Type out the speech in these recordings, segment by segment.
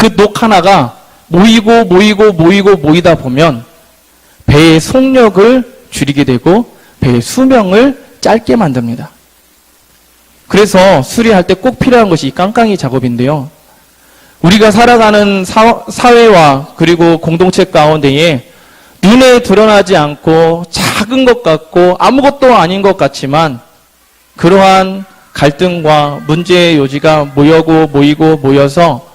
그 녹 하나가 모이다 보면 배의 속력을 줄이게 되고 배의 수명을 짧게 만듭니다. 그래서 수리할 때 꼭 필요한 것이 이 깡깡이 작업인데요. 우리가 살아가는 사회와 그리고 공동체 가운데에 눈에 드러나지 않고 작은 것 같고 아무것도 아닌 것 같지만 그러한 갈등과 문제의 요지가 모여서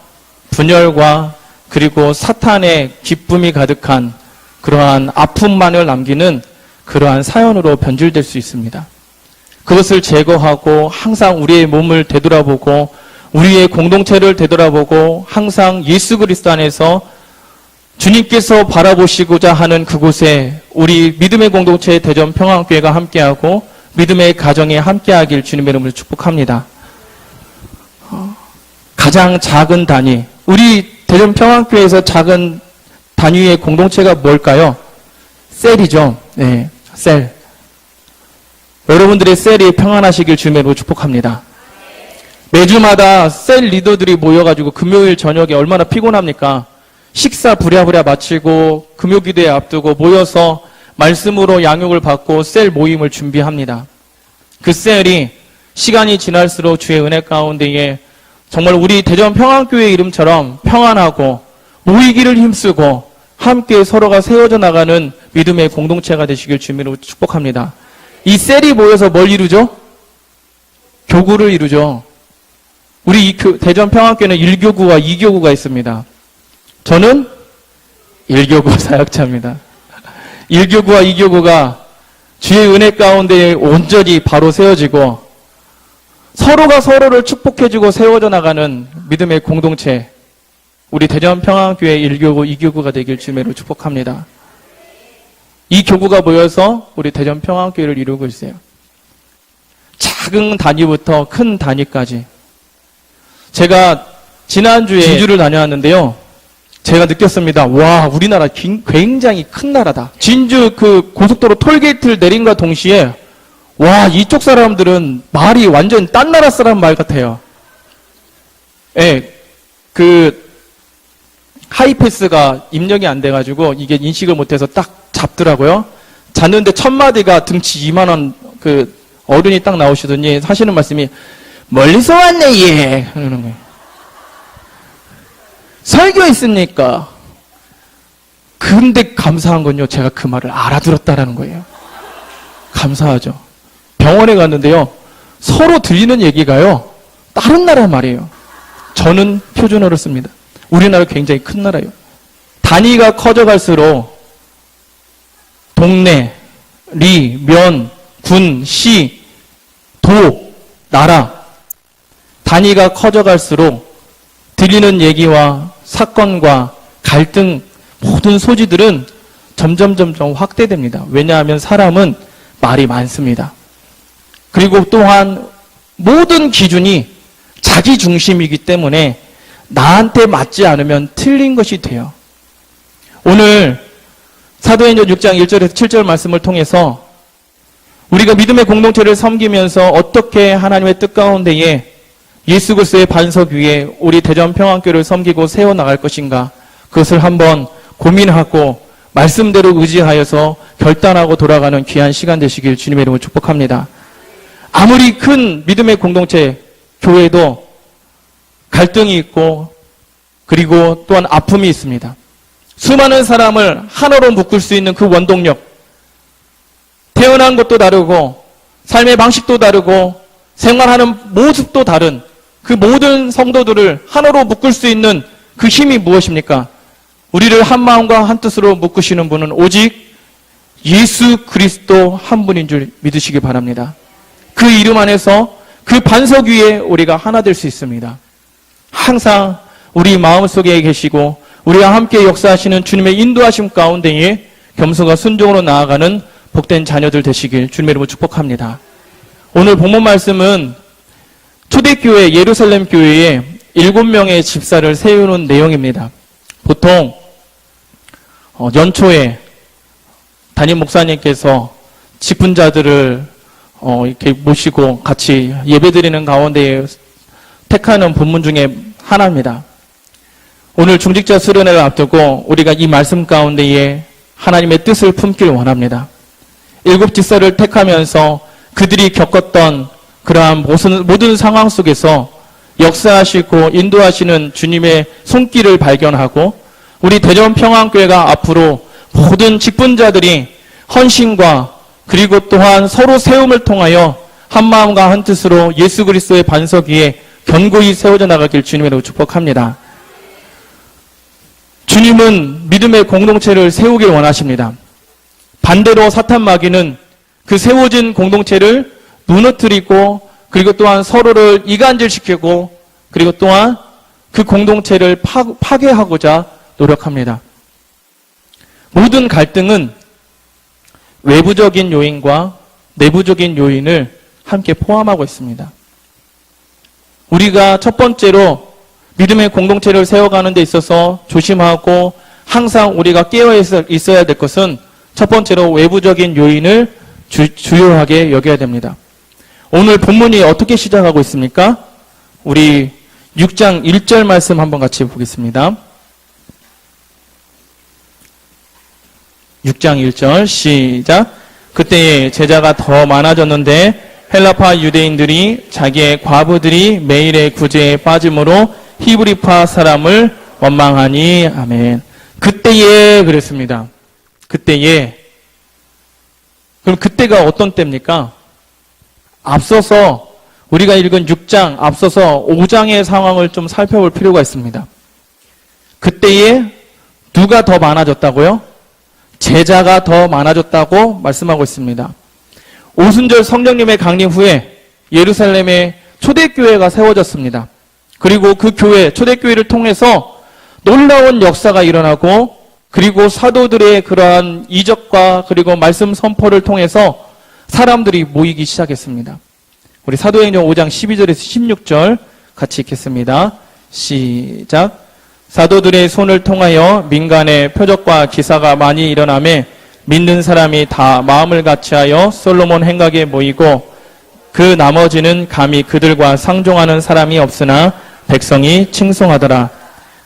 분열과 그리고 사탄의 기쁨이 가득한 그러한 아픔만을 남기는 그러한 사연으로 변질될 수 있습니다. 그것을 제거하고 항상 우리의 몸을 되돌아보고 우리의 공동체를 되돌아보고 항상 예수 그리스도 안에서 주님께서 바라보시고자 하는 그곳에 우리 믿음의 공동체 대전 평안교회가 함께하고 믿음의 가정에 함께하길 주님의 이름으로 축복합니다. 가장 작은 단위, 우리 대전 평안교회에서 작은 단위의 공동체가 뭘까요? 셀이죠. 네, 셀. 여러분들의 셀이 평안하시길 주님의 이름으로 축복합니다. 매주마다 셀 리더들이 모여가지고 금요일 저녁에 얼마나 피곤합니까? 식사 부랴부랴 마치고 금요기도에 앞두고 모여서 말씀으로 양육을 받고 셀 모임을 준비합니다. 그 셀이 시간이 지날수록 주의 은혜 가운데에 정말 우리 대전 평안교회 이름처럼 평안하고 모이기를 힘쓰고 함께 서로가 세워져 나가는 믿음의 공동체가 되시길 주님으로 축복합니다. 이 셀이 모여서 뭘 이루죠? 교구를 이루죠. 우리 대전 평안교회는 1교구와 2교구가 있습니다. 저는 1교구 사역자입니다. 1교구와 2교구가 주의 은혜 가운데 온전히 바로 세워지고 서로가 서로를 축복해주고 세워져 나가는 믿음의 공동체, 우리 대전 평안교회 1교구, 2교구가 되길 주님으로 축복합니다. 이 교구가 모여서 우리 대전 평안교회를 이루고 있어요. 작은 단위부터 큰 단위까지. 제가 지난주에 진주를 다녀왔는데요. 제가 느꼈습니다. 와, 우리나라 굉장히 큰 나라다. 진주 그 고속도로 톨게이트를 내린과 동시에 와, 이쪽 사람들은 말이 완전 딴 나라 사람 말 같아요. 예, 그 하이패스가 입력이 안 돼가지고 이게 인식을 못해서 딱 잡더라고요. 잤는데 첫 마디가 등치 이만한 그 어른이 딱 나오시더니 하시는 말씀이 멀리서 왔네 얘 그러는 거예요. 설교했습니까? 근데 감사한 건요, 제가 그 말을 알아들었다라는 거예요. 감사하죠. 병원에 갔는데요, 서로 들리는 얘기가요, 다른 나라 말이에요. 저는 표준어를 씁니다. 우리나라 굉장히 큰 나라예요. 단위가 커져갈수록 동네, 리, 면, 군, 시, 도, 나라 단위가 커져갈수록 들리는 얘기와 사건과 갈등 모든 소지들은 점점 확대됩니다. 왜냐하면 사람은 말이 많습니다. 그리고 또한 모든 기준이 자기 중심이기 때문에 나한테 맞지 않으면 틀린 것이 돼요. 오늘 사도행전 6장 1절에서 7절 말씀을 통해서 우리가 믿음의 공동체를 섬기면서 어떻게 하나님의 뜻 가운데에 예수 그리스도의 반석 위에 우리 대전 평안교회를 섬기고 세워나갈 것인가, 그것을 한번 고민하고 말씀대로 의지하여서 결단하고 돌아가는 귀한 시간 되시길 주님의 이름으로 축복합니다. 아무리 큰 믿음의 공동체, 교회도 갈등이 있고 그리고 또한 아픔이 있습니다. 수많은 사람을 하나로 묶을 수 있는 그 원동력, 태어난 것도 다르고 삶의 방식도 다르고 생활하는 모습도 다른 그 모든 성도들을 하나로 묶을 수 있는 그 힘이 무엇입니까? 우리를 한 마음과 한 뜻으로 묶으시는 분은 오직 예수 그리스도 한 분인 줄 믿으시기 바랍니다. 그 이름 안에서 그 반석 위에 우리가 하나 될 수 있습니다. 항상 우리 마음속에 계시고 우리와 함께 역사하시는 주님의 인도하심 가운데에 겸손과 순종으로 나아가는 복된 자녀들 되시길 주님의 이름으로 축복합니다. 오늘 본문 말씀은 초대교회 예루살렘 교회에 7명의 집사를 세우는 내용입니다. 보통 연초에 담임 목사님께서 직분자들을 이렇게 모시고 같이 예배드리는 가운데 택하는 본문 중에 하나입니다. 오늘 중직자 수련회를 앞두고 우리가 이 말씀 가운데에 하나님의 뜻을 품길 원합니다. 일곱 지사를 택하면서 그들이 겪었던 그러한 모든 상황 속에서 역사하시고 인도하시는 주님의 손길을 발견하고 우리 대전평안교회가 앞으로 모든 직분자들이 헌신과 그리고 또한 서로 세움을 통하여 한마음과 한뜻으로 예수 그리스도의 반석 위에 견고히 세워져 나가길 주님으로 축복합니다. 주님은 믿음의 공동체를 세우길 원하십니다. 반대로 사탄 마귀는 그 세워진 공동체를 무너뜨리고 그리고 또한 서로를 이간질시키고 그리고 또한 그 공동체를 파괴하고자 노력합니다. 모든 갈등은 외부적인 요인과 내부적인 요인을 함께 포함하고 있습니다. 우리가 첫 번째로 믿음의 공동체를 세워가는 데 있어서 조심하고 항상 우리가 깨어 있어야 될 것은 첫 번째로 외부적인 요인을 주요하게 여겨야 됩니다. 오늘 본문이 어떻게 시작하고 있습니까? 우리 6장 1절 말씀 한번 같이 보겠습니다. 6장 1절 시작. 그때에 제자가 더 많아졌는데 헬라파 유대인들이 자기의 과부들이 매일의 구제에 빠짐으로 히브리파 사람을 원망하니. 아멘. 그때에 그랬습니다. 그때에. 그럼 그때가 어떤 때입니까? 앞서서 우리가 읽은 6장, 앞서서 5장의 상황을 좀 살펴볼 필요가 있습니다. 그때에 누가 더 많아졌다고요? 제자가 더 많아졌다고 말씀하고 있습니다. 오순절 성령님의 강림 후에 예루살렘에 초대교회가 세워졌습니다. 그리고 그 교회, 초대교회를 통해서 놀라운 역사가 일어나고 그리고 사도들의 그러한 이적과 그리고 말씀 선포를 통해서 사람들이 모이기 시작했습니다. 우리 사도행전 5장 12절에서 16절 같이 읽겠습니다. 시작. 사도들의 손을 통하여 민간의 표적과 기사가 많이 일어나매 믿는 사람이 다 마음을 같이하여 솔로몬 행각에 모이고 그 나머지는 감히 그들과 상종하는 사람이 없으나 백성이 칭송하더라.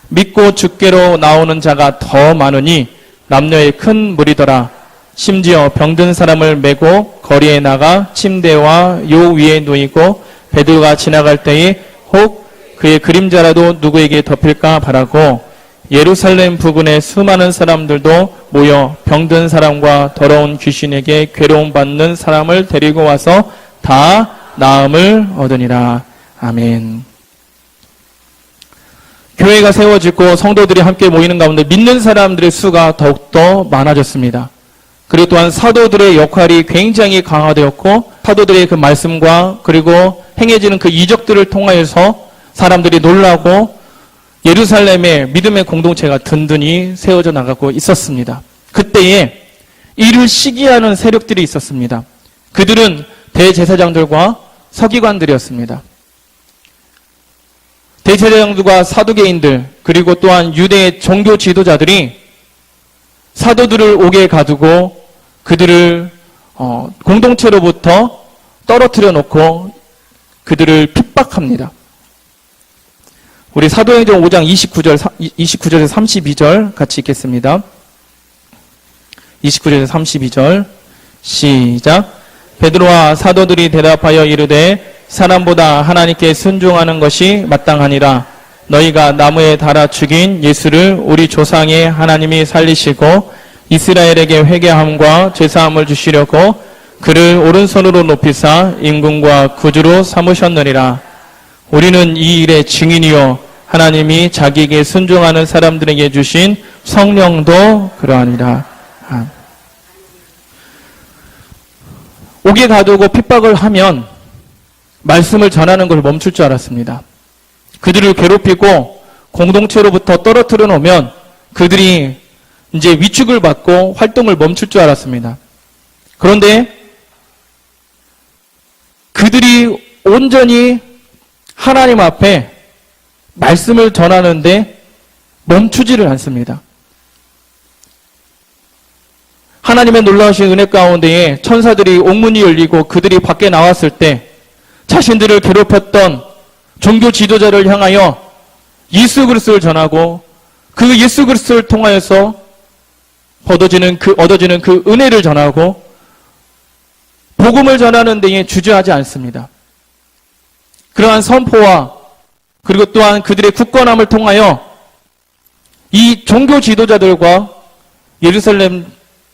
믿고 주께로 나오는 자가 더 많으니 남녀의 큰 무리더라. 심지어 병든 사람을 메고 거리에 나가 침대와 요 위에 누이고 베드로가 지나갈 때에 혹 그의 그림자라도 누구에게 덮일까 바라고 예루살렘 부근의 수많은 사람들도 모여 병든 사람과 더러운 귀신에게 괴로움 받는 사람을 데리고 와서 다 나음을 얻으니라. 아멘. 교회가 세워지고 성도들이 함께 모이는 가운데 믿는 사람들의 수가 더욱더 많아졌습니다. 그리고 또한 사도들의 역할이 굉장히 강화되었고 사도들의 그 말씀과 그리고 행해지는 그 이적들을 통하여서 사람들이 놀라고 예루살렘에 믿음의 공동체가 든든히 세워져 나가고 있었습니다. 그때에 이를 시기하는 세력들이 있었습니다. 그들은 대제사장들과 서기관들이었습니다. 대제사장들과 사두개인들 그리고 또한 유대의 종교 지도자들이 사도들을 옥에 가두고 그들을 공동체로부터 떨어뜨려 놓고 그들을 핍박합니다. 우리 사도행전 5장 29절에서 32절 같이 읽겠습니다. 29절에서 32절 시작. 베드로와 사도들이 대답하여 이르되 사람보다 하나님께 순종하는 것이 마땅하니라. 너희가 나무에 달아 죽인 예수를 우리 조상의 하나님이 살리시고 이스라엘에게 회개함과 죄사함을 주시려고 그를 오른손으로 높이사 임금과 구주로 삼으셨느니라. 우리는 이 일의 증인이요 하나님이 자기에게 순종하는 사람들에게 주신 성령도 그러하니라. 옥에 가두고 핍박을 하면 말씀을 전하는 걸 멈출 줄 알았습니다. 그들을 괴롭히고 공동체로부터 떨어뜨려 놓으면 그들이 이제 위축을 받고 활동을 멈출 줄 알았습니다. 그런데 그들이 온전히 하나님 앞에 말씀을 전하는데 멈추지를 않습니다. 하나님의 놀라우신 은혜 가운데에 천사들이 옥문이 열리고 그들이 밖에 나왔을 때 자신들을 괴롭혔던 종교 지도자를 향하여 예수 그리스도를 전하고 그 예수 그리스도를 통하여서 얻어지는 그 은혜를 전하고 복음을 전하는 데에 주저하지 않습니다. 그러한 선포와 그리고 또한 그들의 굳건함을 통하여 이 종교 지도자들과 예루살렘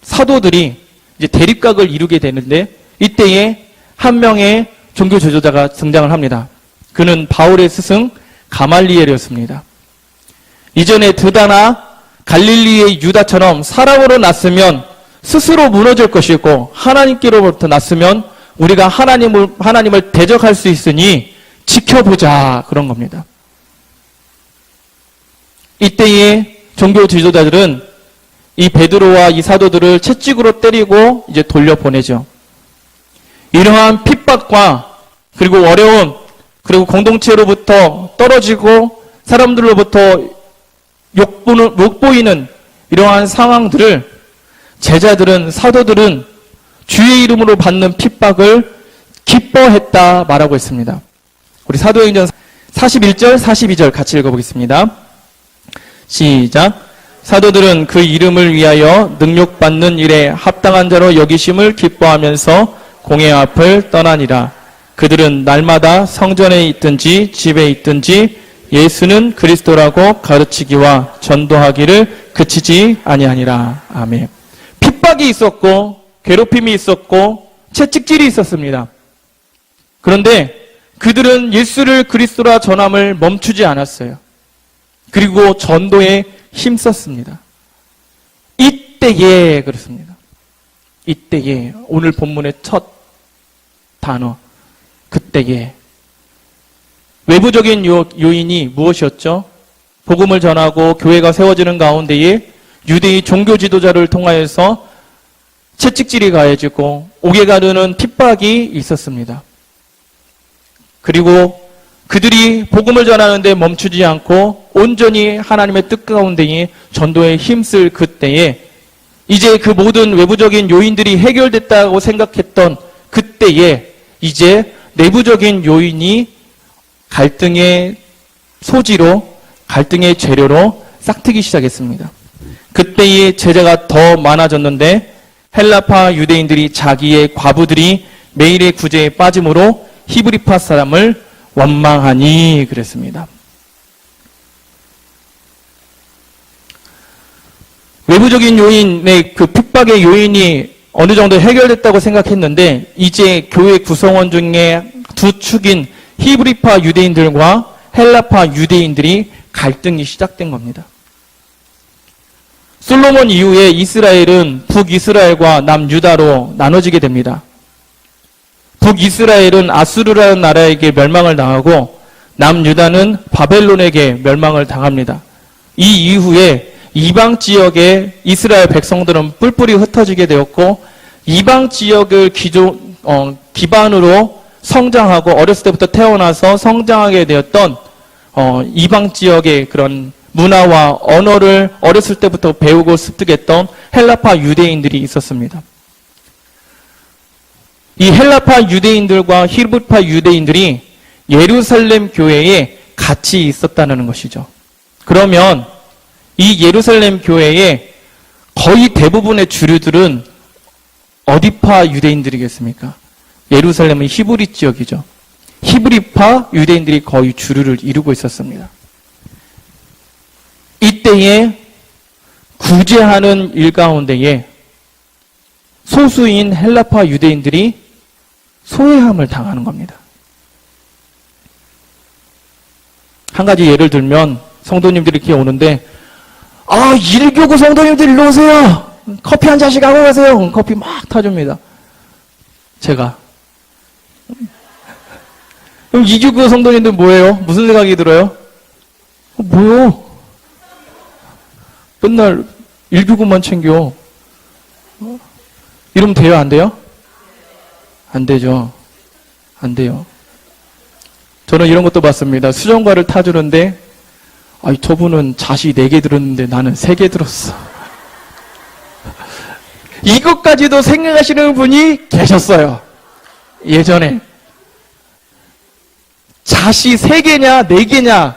사도들이 이제 대립각을 이루게 되는데, 이때에 한 명의 종교 지도자가 등장을 합니다. 그는 바울의 스승 가말리엘이었습니다. 이전에 드다나 갈릴리의 유다처럼 사람으로 났으면 스스로 무너질 것이고, 하나님께로부터 났으면 우리가 하나님을 대적할 수 있으니 지켜보자, 그런 겁니다. 이때에 종교 지도자들은 이 베드로와 이 사도들을 채찍으로 때리고 이제 돌려보내죠. 이러한 핍박과 그리고 어려움, 그리고 공동체로부터 떨어지고 사람들로부터 욕보이는 이러한 상황들을 제자들은, 사도들은 주의 이름으로 받는 핍박을 기뻐했다 말하고 있습니다. 우리 사도행전 41절, 42절 같이 읽어보겠습니다. 시작. 사도들은 그 이름을 위하여 능력받는 일에 합당한 자로 여기심을 기뻐하면서 공회 앞을 떠나니라. 그들은 날마다 성전에 있든지 집에 있든지 예수는 그리스도라고 가르치기와 전도하기를 그치지 아니하니라. 아멘. 핍박이 있었고 괴롭힘이 있었고 채찍질이 있었습니다. 그런데 그들은 예수를 그리스도라 전함을 멈추지 않았어요. 그리고 전도에 힘썼습니다. 이때에 그렇습니다. 이때에, 오늘 본문의 첫 단어, 그때에. 외부적인 요인이 무엇이었죠? 복음을 전하고 교회가 세워지는 가운데에 유대의 종교 지도자를 통하여서 채찍질이 가해지고 옥에 가르는 핍박이 있었습니다. 그리고 그들이 복음을 전하는데 멈추지 않고 온전히 하나님의 뜻 가운데에 전도에 힘쓸 그때에, 이제 그 모든 외부적인 요인들이 해결됐다고 생각했던 그때에 이제 내부적인 요인이 갈등의 소지로, 갈등의 재료로 싹트기 시작했습니다. 그때의 제자가 더 많아졌는데 헬라파 유대인들이 자기의 과부들이 매일의 구제에 빠짐으로 히브리파 사람을 원망하니 그랬습니다. 외부적인 요인의 그 핍박의 요인이 어느 정도 해결됐다고 생각했는데, 이제 교회 구성원 중에 두 축인 히브리파 유대인들과 헬라파 유대인들이 갈등이 시작된 겁니다. 솔로몬 이후에 이스라엘은 북이스라엘과 남유다로 나눠지게 됩니다. 북이스라엘은 아수르라는 나라에게 멸망을 당하고 남유다는 바벨론에게 멸망을 당합니다. 이 이후에 이방 지역의 이스라엘 백성들은 뿔뿔이 흩어지게 되었고, 이방 지역을 기반으로 성장하고 어렸을 때부터 태어나서 성장하게 되었던 이방 지역의 그런 문화와 언어를 어렸을 때부터 배우고 습득했던 헬라파 유대인들이 있었습니다. 이 헬라파 유대인들과 히브리파 유대인들이 예루살렘 교회에 같이 있었다는 것이죠. 그러면 이 예루살렘 교회의 거의 대부분의 주류들은 어디파 유대인들이겠습니까? 예루살렘은 히브리 지역이죠. 히브리파 유대인들이 거의 주류를 이루고 있었습니다. 이때에 구제하는 일 가운데에 소수인 헬라파 유대인들이 소외함을 당하는 겁니다. 한 가지 예를 들면, 성도님들이 이렇게 오는데, 일교구 성도님들 일로 오세요. 커피 한 잔씩 하고 가세요. 커피 막 타줍니다. 제가. 그럼 이교구 성도님들 뭐예요? 무슨 생각이 들어요? 뭐요? 맨날 일교구만 챙겨. 이러면 돼요? 안 돼요? 안 되죠. 안 돼요. 저는 이런 것도 봤습니다. 수정과를 타주는데, 저분은 자시 4개 들었는데 나는 3개 들었어. 이것까지도 생각하시는 분이 계셨어요. 예전에. 자시 3개냐, 4개냐.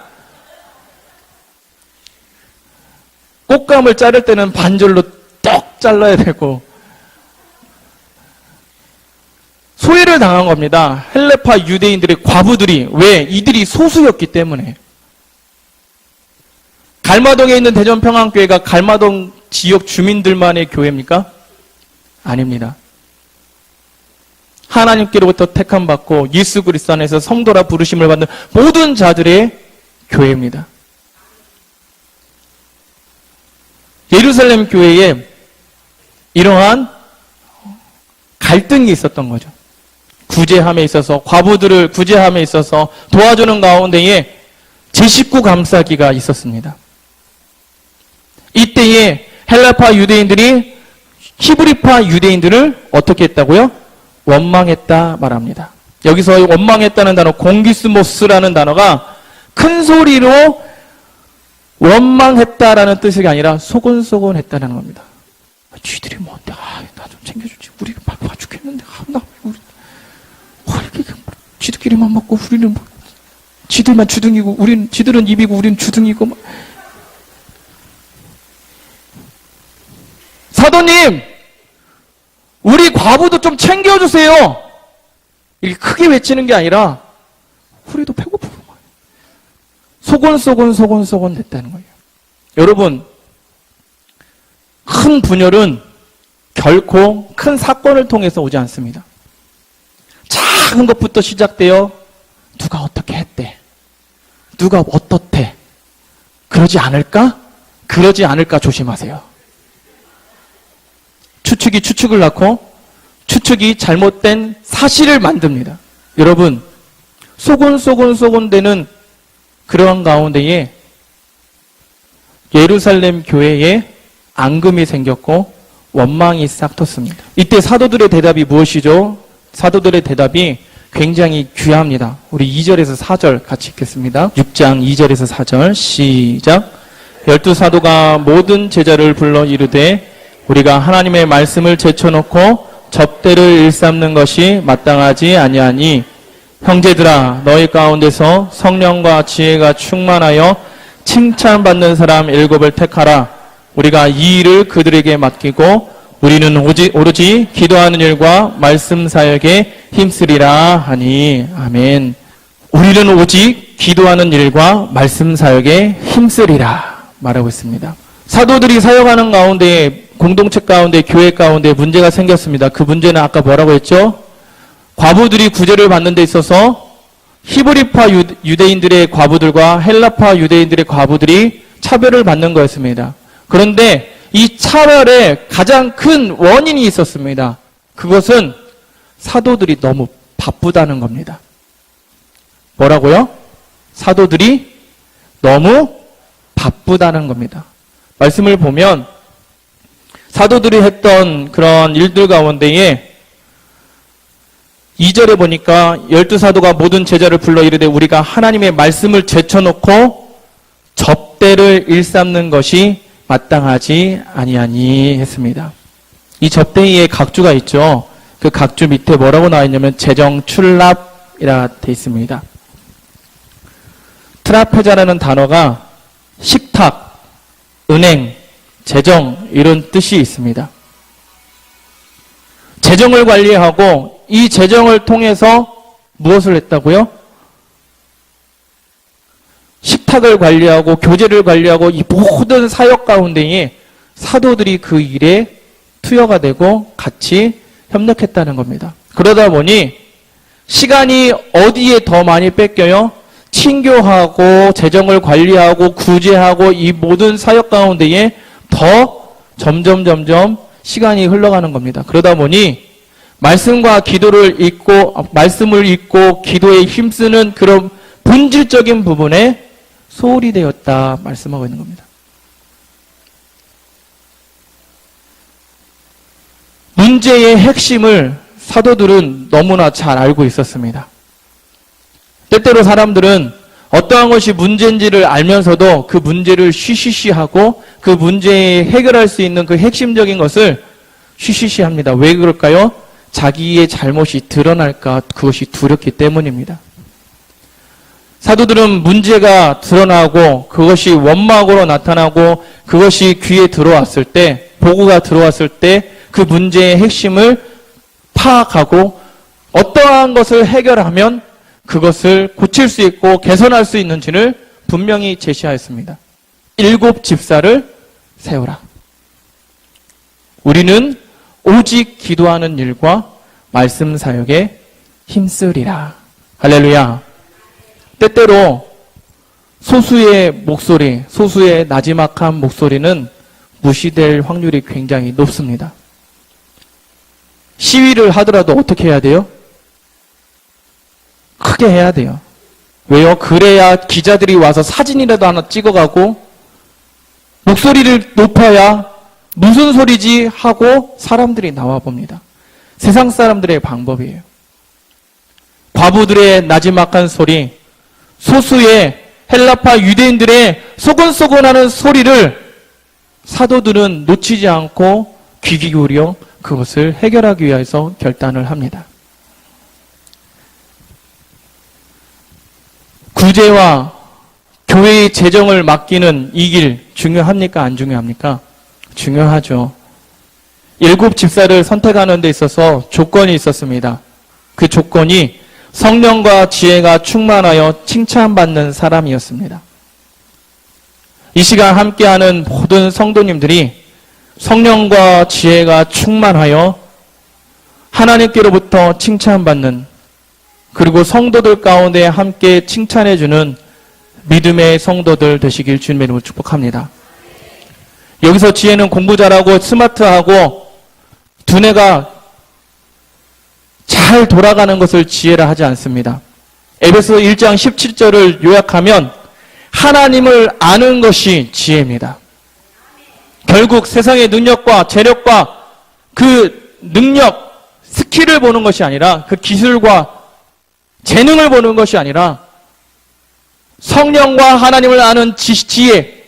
꽃감을 자를 때는 반절로 떡 잘라야 되고 소외를 당한 겁니다. 헬레파 유대인들의 과부들이. 왜? 이들이 소수였기 때문에. 갈마동에 있는 대전평안교회가 갈마동 지역 주민들만의 교회입니까? 아닙니다. 하나님께로부터 택함받고 예수 그리스도 안에서 성도라 부르심을 받는 모든 자들의 교회입니다. 예루살렘 교회에 이러한 갈등이 있었던 거죠. 구제함에 있어서, 과부들을 구제함에 있어서 도와주는 가운데에 제19 감싸기가 있었습니다. 이때에 헬라파 유대인들이 히브리파 유대인들을 어떻게 했다고요? 원망했다 말합니다. 여기서 원망했다는 단어, 공기스모스라는 단어가 큰 소리로 원망했다라는 뜻이 아니라 소곤소곤 했다는 겁니다. 쥐들이 뭔데, 나 좀 챙겨주지. 우리 바빠 죽겠는데, 이렇게 쥐들끼리만 먹고, 우리는 뭐, 쥐들만 주둥이고, 쥐들은 입이고, 우리는 주둥이고, 막. 사도님! 우리 과부도 좀 챙겨주세요! 이렇게 크게 외치는 게 아니라, 우리도 배고프고, 소곤소곤 됐다는 거예요. 여러분, 큰 분열은 결코 큰 사건을 통해서 오지 않습니다. 작은 것부터 시작되어 누가 어떻게 했대? 누가 어떻대? 그러지 않을까? 그러지 않을까 조심하세요. 추측이 추측을 낳고 추측이 잘못된 사실을 만듭니다. 여러분, 소곤되는 그러한 가운데에 예루살렘 교회에 앙금이 생겼고 원망이 싹 텄습니다. 이때 사도들의 대답이 무엇이죠? 사도들의 대답이 굉장히 귀합니다. 우리 2절에서 4절 같이 읽겠습니다. 6장 2절에서 4절 시작. 12사도가 모든 제자를 불러 이르되 우리가 하나님의 말씀을 제쳐놓고 접대를 일삼는 것이 마땅하지 아니하니 형제들아 너희 가운데서 성령과 지혜가 충만하여 칭찬받는 사람 7을 택하라. 우리가 이 일을 그들에게 맡기고 우리는 오로지 기도하는 일과 말씀 사역에 힘쓰리라 하니. 아멘. 우리는 오직 기도하는 일과 말씀 사역에 힘쓰리라 말하고 있습니다. 사도들이 사역하는 가운데, 공동체 가운데, 교회 가운데 문제가 생겼습니다. 그 문제는 아까 뭐라고 했죠? 과부들이 구제를 받는 데 있어서 히브리파 유대인들의 과부들과 헬라파 유대인들의 과부들이 차별을 받는 거였습니다. 그런데 이 차별에 가장 큰 원인이 있었습니다. 그것은 사도들이 너무 바쁘다는 겁니다. 뭐라고요? 사도들이 너무 바쁘다는 겁니다. 말씀을 보면 사도들이 했던 그런 일들 가운데에 2절에 보니까 12사도가 모든 제자를 불러 이르되 우리가 하나님의 말씀을 제쳐놓고 접대를 일삼는 것이 마땅하지 아니하니 했습니다. 이 접대에 각주가 있죠. 그 각주 밑에 뭐라고 나와 있냐면 재정출납이라 돼 있습니다. 트라페자라는 단어가 식탁, 은행, 재정 이런 뜻이 있습니다. 재정을 관리하고 이 재정을 통해서 무엇을 했다고요? 식탁을 관리하고 교제를 관리하고 이 모든 사역 가운데에 사도들이 그 일에 투여가 되고 같이 협력했다는 겁니다. 그러다 보니 시간이 어디에 더 많이 뺏겨요? 친교하고 재정을 관리하고 구제하고 이 모든 사역 가운데에 더 점점 시간이 흘러가는 겁니다. 그러다 보니 말씀과 기도를 읽고 말씀을 읽고 기도에 힘쓰는 그런 본질적인 부분에 소홀히 되었다 말씀하고 있는 겁니다. 문제의 핵심을 사도들은 너무나 잘 알고 있었습니다. 때때로 사람들은 어떠한 것이 문제인지를 알면서도 그 문제를 쉬쉬쉬하고 그 문제에 해결할 수 있는 그 핵심적인 것을 쉬쉬쉬합니다. 왜 그럴까요? 자기의 잘못이 드러날까 그것이 두렵기 때문입니다. 사도들은 문제가 드러나고 그것이 원망으로 나타나고 그것이 귀에 들어왔을 때, 보고가 들어왔을 때 그 문제의 핵심을 파악하고 어떠한 것을 해결하면 그것을 고칠 수 있고 개선할 수 있는지를 분명히 제시하였습니다. 7 집사를 세우라. 우리는 오직 기도하는 일과 말씀 사역에 힘쓰리라. 할렐루야. 때때로 소수의 목소리, 소수의 나지막한 목소리는 무시될 확률이 굉장히 높습니다. 시위를 하더라도 어떻게 해야 돼요? 크게 해야 돼요. 왜요? 그래야 기자들이 와서 사진이라도 하나 찍어가고 목소리를 높여야 무슨 소리지 하고 사람들이 나와 봅니다. 세상 사람들의 방법이에요. 과부들의 나지막한 소리, 소수의 헬라파 유대인들의 소곤소곤하는 소리를 사도들은 놓치지 않고 귀 기울여 그것을 해결하기 위해서 결단을 합니다. 구제와 교회의 재정을 맡기는 이 길 중요합니까? 안 중요합니까? 중요하죠. 7 집사를 선택하는 데 있어서 조건이 있었습니다. 그 조건이 성령과 지혜가 충만하여 칭찬받는 사람이었습니다. 이 시간 함께하는 모든 성도님들이 성령과 지혜가 충만하여 하나님께로부터 칭찬받는, 그리고 성도들 가운데 함께 칭찬해주는 믿음의 성도들 되시길 주님의 이름으로 축복합니다. 여기서 지혜는 공부 잘하고 스마트하고 두뇌가 잘 돌아가는 것을 지혜라 하지 않습니다. 에베소 1장 17절을 요약하면 하나님을 아는 것이 지혜입니다. 결국 세상의 능력과 재력과 그 능력, 스킬을 보는 것이 아니라, 그 기술과 재능을 보는 것이 아니라 성령과 하나님을 아는 지혜,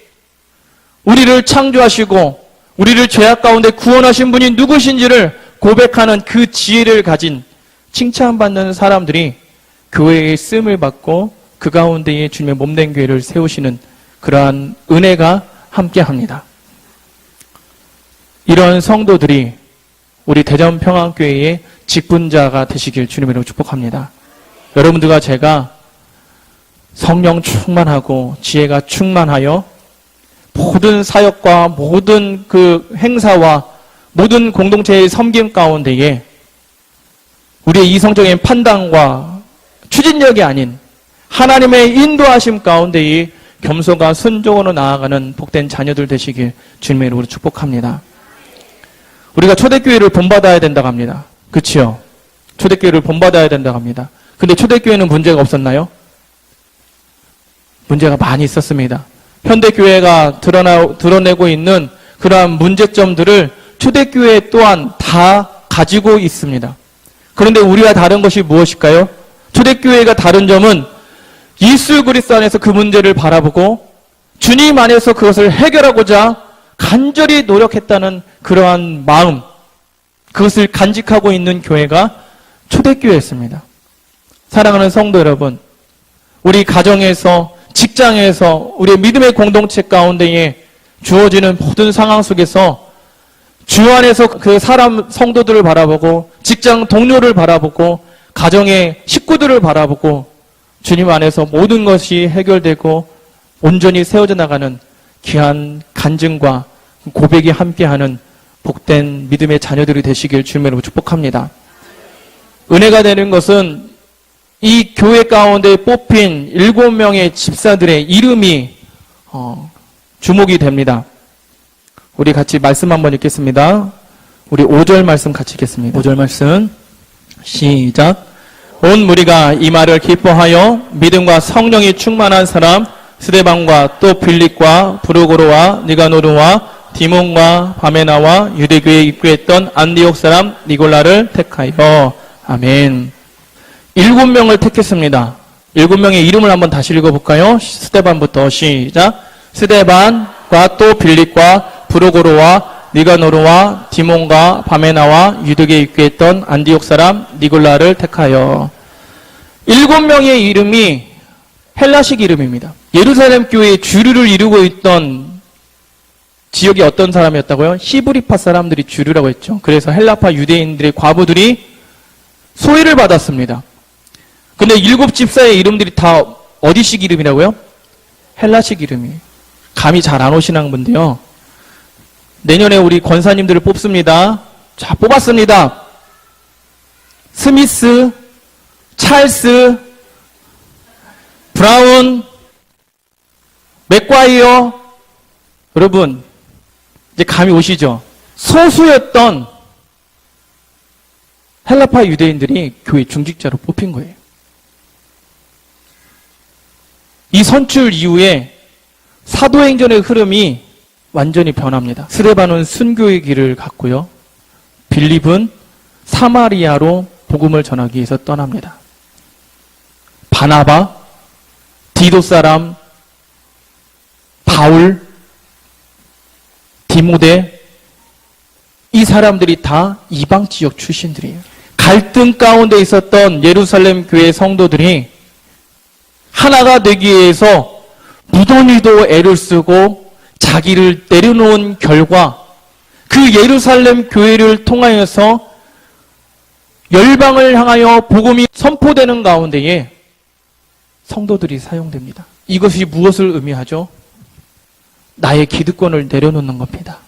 우리를 창조하시고 우리를 죄악 가운데 구원하신 분이 누구신지를 고백하는 그 지혜를 가진 칭찬받는 사람들이 교회의 쓰임을 받고 그 가운데에 주님의 몸된 교회를 세우시는 그러한 은혜가 함께합니다. 이런 성도들이 우리 대전평안교회의 직분자가 되시길 주님으로 축복합니다. 여러분들과 제가 성령 충만하고 지혜가 충만하여 모든 사역과 모든 그 행사와 모든 공동체의 섬김 가운데에 우리의 이성적인 판단과 추진력이 아닌 하나님의 인도하심 가운데에 겸손과 순종으로 나아가는 복된 자녀들 되시길 주님의 이름으로 축복합니다. 우리가 초대교회를 본받아야 된다고 합니다. 그치요? 초대교회를 본받아야 된다고 합니다. 근데 초대교회는 문제가 없었나요? 문제가 많이 있었습니다. 현대교회가 드러내고 있는 그러한 문제점들을 초대교회 또한 다 가지고 있습니다. 그런데 우리와 다른 것이 무엇일까요? 초대교회가 다른 점은 예수 그리스도 안에서 그 문제를 바라보고 주님 안에서 그것을 해결하고자 간절히 노력했다는 그러한 마음, 그것을 간직하고 있는 교회가 초대교회였습니다. 사랑하는 성도 여러분, 우리 가정에서, 직장에서, 우리의 믿음의 공동체 가운데에 주어지는 모든 상황 속에서 주 안에서 그 사람, 성도들을 바라보고, 직장 동료를 바라보고, 가정의 식구들을 바라보고, 주님 안에서 모든 것이 해결되고 온전히 세워져 나가는 귀한 간증과 고백이 함께하는 복된 믿음의 자녀들이 되시길 주님으로 축복합니다. 은혜가 되는 것은 이 교회 가운데 뽑힌 7명의 집사들의 이름이 주목이 됩니다. 우리 같이 말씀 한번 읽겠습니다. 우리 5절 말씀 같이 읽겠습니다. 5절 말씀 시작. 온 무리가 이 말을 기뻐하여 믿음과 성령이 충만한 사람 스데반과 또 빌립과 브루고로와 니가노르와 디몬과 바메나와 유대교에 입교했던 안디옥 사람 니골라를 택하여. 아멘. 7명을 택했습니다. 7명의 이름을 한번 다시 읽어볼까요? 스데반부터 시작. 스데반과 또 빌립과 브루고로와 니가노르와 디몬과 바메나와 유대교에 입교했던 안디옥 사람 니골라를 택하여. 7명의 이름이 헬라식 이름입니다. 예루살렘 교회의 주류를 이루고 있던 지역이 어떤 사람이었다고요? 히브리파 사람들이 주류라고 했죠. 그래서 헬라파 유대인들의 과부들이 소외를 받았습니다. 근데 7 집사의 이름들이 다 어디식 이름이라고요? 헬라식 이름이에요. 감이 잘 안 오시는 분인데요. 내년에 우리 권사님들을 뽑습니다. 자, 뽑았습니다. 스미스, 찰스, 브라운, 맥과이어. 여러분, 이제 감이 오시죠? 소수였던 헬라파 유대인들이 교회 중직자로 뽑힌 거예요. 이 선출 이후에 사도행전의 흐름이 완전히 변합니다. 스데반은 순교의 길을 갔고요. 빌립은 사마리아로 복음을 전하기 위해서 떠납니다. 바나바, 디도 사람, 바울, 디모데, 이 사람들이 다 이방 지역 출신들이에요. 갈등 가운데 있었던 예루살렘 교회 성도들이 하나가 되기 위해서 무던히도 애를 쓰고 자기를 내려놓은 결과 그 예루살렘 교회를 통하여서 열방을 향하여 복음이 선포되는 가운데에 성도들이 사용됩니다. 이것이 무엇을 의미하죠? 나의 기득권을 내려놓는 겁니다.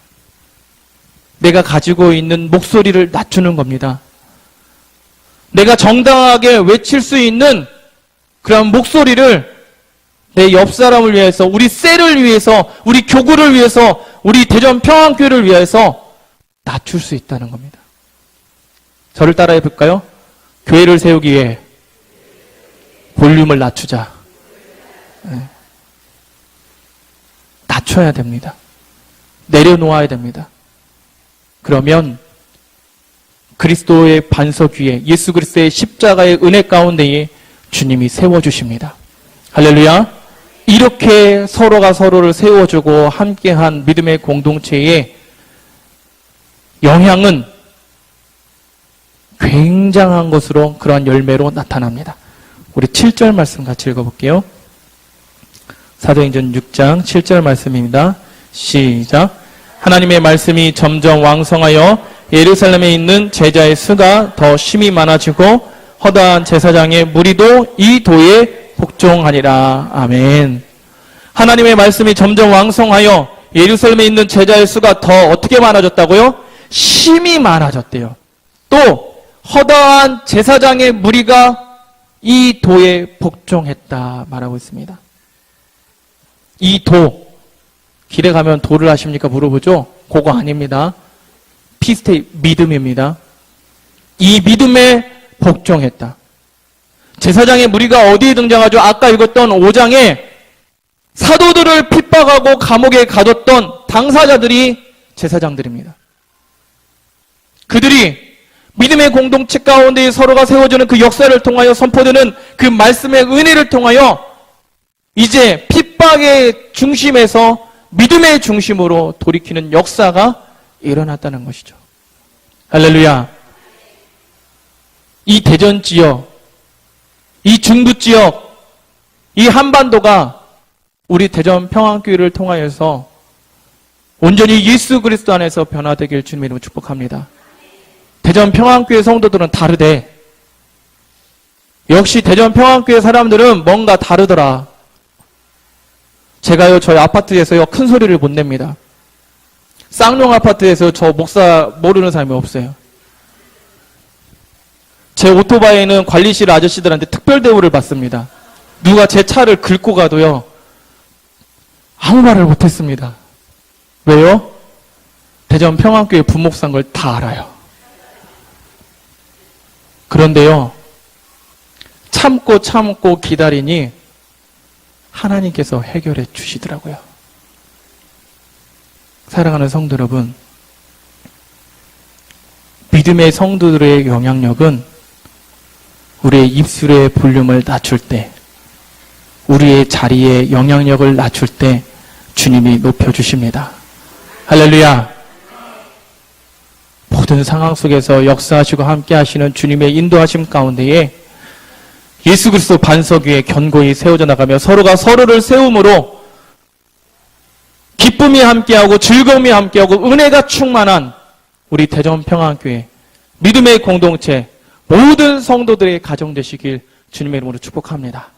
내가 가지고 있는 목소리를 낮추는 겁니다. 내가 정당하게 외칠 수 있는 그런 목소리를 내 옆 사람을 위해서, 우리 셀을 위해서, 우리 교구를 위해서, 우리 대전 평안교회를 위해서 낮출 수 있다는 겁니다. 저를 따라해 볼까요? 교회를 세우기 위해 볼륨을 낮추자. 네. 낮춰야 됩니다. 내려놓아야 됩니다. 그러면 그리스도의 반석 위에 예수 그리스도의 십자가의 은혜 가운데에 주님이 세워주십니다. 할렐루야. 이렇게 서로가 서로를 세워주고 함께한 믿음의 공동체의 영향은 굉장한 것으로 그러한 열매로 나타납니다. 우리 7절 말씀 같이 읽어볼게요. 사도행전 6장 7절 말씀입니다. 시작. 하나님의 말씀이 점점 왕성하여 예루살렘에 있는 제자의 수가 더 심히 많아지고 허다한 제사장의 무리도 이 도에 복종하니라. 아멘. 하나님의 말씀이 점점 왕성하여 예루살렘에 있는 제자의 수가 더 어떻게 많아졌다고요? 심히 많아졌대요. 또 허다한 제사장의 무리가 이 도에 복종했다 말하고 있습니다. 이 도, 길에 가면 도를 아십니까? 물어보죠? 그거 아닙니다. 피스테이, 믿음입니다. 이 믿음에 복종했다. 제사장의 무리가 어디에 등장하죠? 아까 읽었던 5장에 사도들을 핍박하고 감옥에 가뒀던 당사자들이 제사장들입니다. 그들이 믿음의 공동체 가운데 서로가 세워주는 그 역사를 통하여 선포되는 그 말씀의 은혜를 통하여 이제 핍박의 중심에서 믿음의 중심으로 돌이키는 역사가 일어났다는 것이죠. 할렐루야. 이 대전 지역, 이 중부 지역, 이 한반도가 우리 대전 평안교회를 통하여서 온전히 예수 그리스도 안에서 변화되길 주님의 이름으로 축복합니다. 대전 평안교회 성도들은 다르대. 역시 대전 평안교회 사람들은 뭔가 다르더라. 제가요, 저희 아파트에서요, 큰 소리를 못 냅니다. 쌍용 아파트에서 저 목사 모르는 사람이 없어요. 제 오토바이는 관리실 아저씨들한테 특별 대우를 받습니다. 누가 제 차를 긁고 가도요, 아무 말을 못했습니다. 왜요? 대전 평안교회 부목사인 걸 다 알아요. 그런데요, 참고 기다리니 하나님께서 해결해 주시더라고요. 사랑하는 성도 여러분, 믿음의 성도들의 영향력은 우리의 입술의 볼륨을 낮출 때, 우리의 자리에 영향력을 낮출 때 주님이 높여주십니다. 할렐루야. 모든 상황 속에서 역사하시고 함께 하시는 주님의 인도하심 가운데에 예수 그리스도 반석 위에 견고히 세워져 나가며 서로가 서로를 세움으로 기쁨이 함께하고 즐거움이 함께하고 은혜가 충만한 우리 대전평안교회 믿음의 공동체 모든 성도들의 가정 되시길 주님의 이름으로 축복합니다.